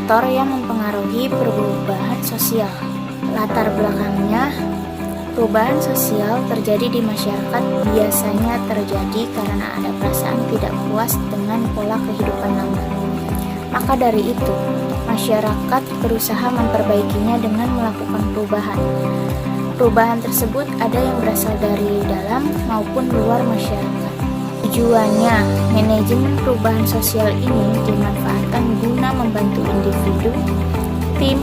faktor yang mempengaruhi perubahan sosial. Latar belakangnya, perubahan sosial terjadi di masyarakat biasanya terjadi karena ada perasaan tidak puas dengan pola kehidupan lama. Maka dari itu, masyarakat berusaha memperbaikinya dengan melakukan perubahan. Perubahan tersebut ada yang berasal dari dalam maupun luar masyarakat. Tujuannya, manajemen perubahan sosial ini dimanfaatkan guna membantu individu, tim,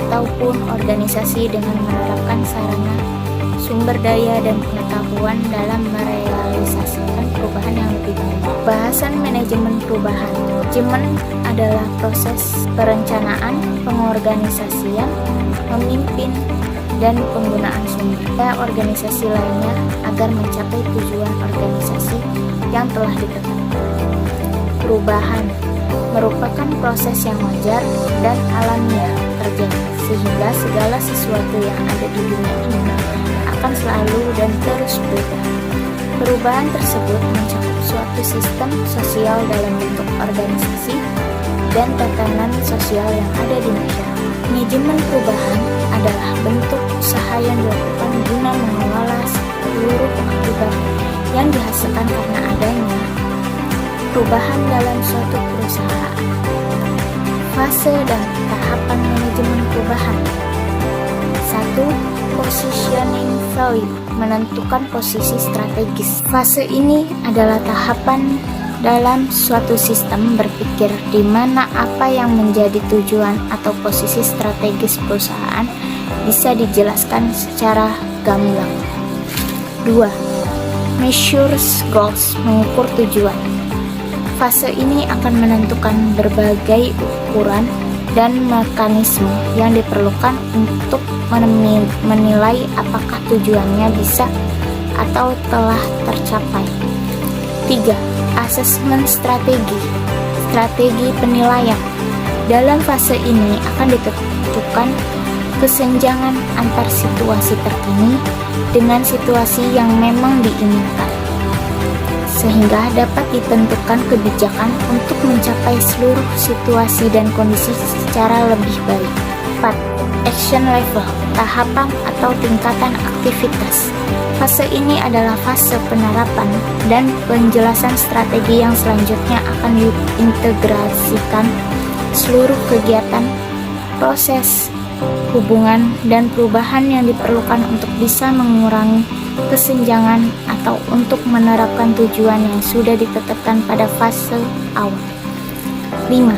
ataupun organisasi dengan menerapkan sarana, sumber daya, dan pengetahuan dalam merealisasikan perubahan yang lebih baik. Bahasan manajemen perubahan. Manajemen adalah proses perencanaan, pengorganisasian, memimpin, dan penggunaan sumber daya organisasi lainnya agar mencapai tujuan organisasi yang telah ditetapkan. Perubahan merupakan proses yang wajar dan alamiah terjadi, sehingga segala sesuatu yang ada di dunia ini akan selalu dan terus berubah. Perubahan tersebut mencakup suatu sistem sosial dalam bentuk organisasi dan tatanan sosial yang ada di masyarakat. Manajemen perubahan adalah bentuk usaha yang dilakukan guna mengelola seluruh akibat yang dihasilkan karena adanya perubahan dalam suatu perusahaan. Fase dan tahapan manajemen perubahan. 1. Positioning value, menentukan posisi strategis. Fase ini adalah tahapan dalam suatu sistem berpikir di mana apa yang menjadi tujuan atau posisi strategis perusahaan bisa dijelaskan secara gamblang. 2. Measures goals, mengukur tujuan. Fase ini akan menentukan berbagai ukuran dan mekanisme yang diperlukan untuk menilai apakah tujuannya bisa atau telah tercapai. 3. Asesmen strategi penilaian. Dalam fase ini akan ditentukan kesenjangan antar situasi terkini dengan situasi yang memang diinginkan, sehingga dapat ditentukan kebijakan untuk mencapai seluruh situasi dan kondisi secara lebih baik. 4. Action level, tahapan atau tingkatan aktivitas. Fase ini adalah fase penerapan dan penjelasan strategi yang selanjutnya akan diintegrasikan seluruh kegiatan, proses, hubungan, dan perubahan yang diperlukan untuk bisa mengurangi kesenjangan atau untuk menerapkan tujuan yang sudah ditetapkan pada fase awal. 5.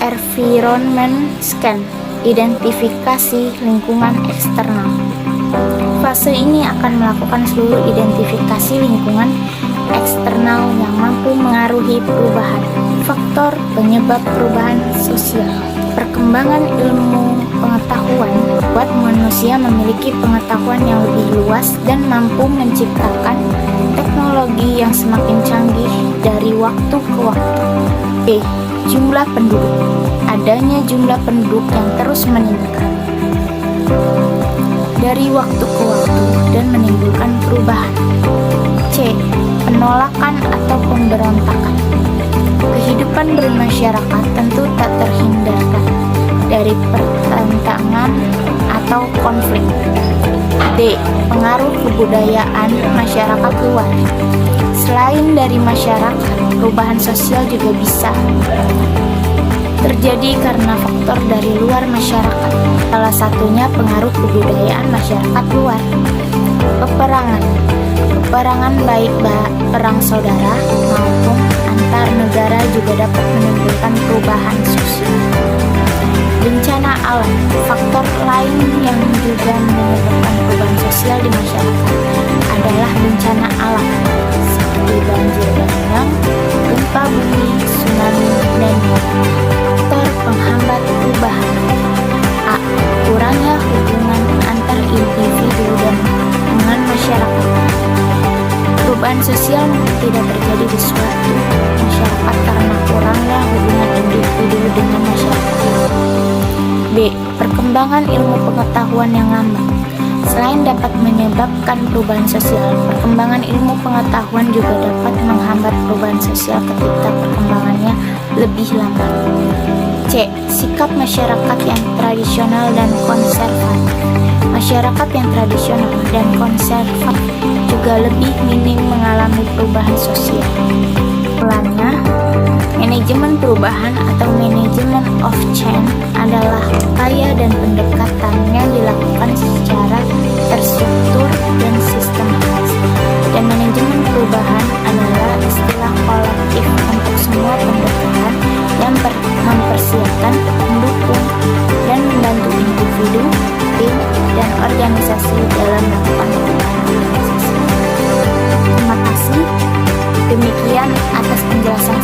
Environment scan, identifikasi lingkungan eksternal. Fase ini akan melakukan seluruh identifikasi lingkungan eksternal yang mampu mengaruhi perubahan. Faktor penyebab perubahan sosial. Perkembangan ilmu pengetahuan membuat manusia memiliki pengetahuan yang lebih luas dan mampu menciptakan teknologi yang semakin canggih dari waktu ke waktu. B. Jumlah penduduk. Adanya jumlah penduduk yang terus meningkat dari waktu ke waktu dan menimbulkan perubahan. C. Penolakan atau pemberontakan. Kehidupan bermasyarakat tentu tak terhindarkan dari pertentangan atau konflik. D. Pengaruh kebudayaan masyarakat luar. Selain dari masyarakat, perubahan sosial juga bisa terjadi karena faktor dari luar masyarakat. Salah satunya pengaruh kebudayaan masyarakat luar. Peperangan baik perang saudara maupun antar negara juga dapat menimbulkan perubahan sosial. Bencana alam, faktor lain yang juga menyebabkan perubahan sosial di masyarakat adalah bencana alam seperti banjir bandang, gempa bumi, tsunami, dan faktor penghambat perubahan. A. Kurangnya hubungan antar individu dan dengan masyarakat. Perubahan sosial tidak terjadi di suatu masyarakat karena kurangnya hubungan individu dengan masyarakat. B. Perkembangan ilmu pengetahuan yang lambat. Selain dapat menyebabkan perubahan sosial, perkembangan ilmu pengetahuan juga dapat menghambat perubahan sosial ketika perkembangannya lebih lambat. C. Sikap masyarakat yang tradisional dan konservatif. Masyarakat yang tradisional dan konservatif juga lebih minim mengalami perubahan sosial. Pelannya, manajemen perubahan atau manajemen of change adalah upaya dan pendekatan yang dilakukan secara terstruktur dan sistematis. Dan manajemen perubahan adalah istilah kolektif untuk semua pendekatan yang mempersiapkan, mendukung, dan membantu individu, tim, dan organisasi dalam melakukan perubahan organisasi. Terima kasih. Demikian atas penjelasan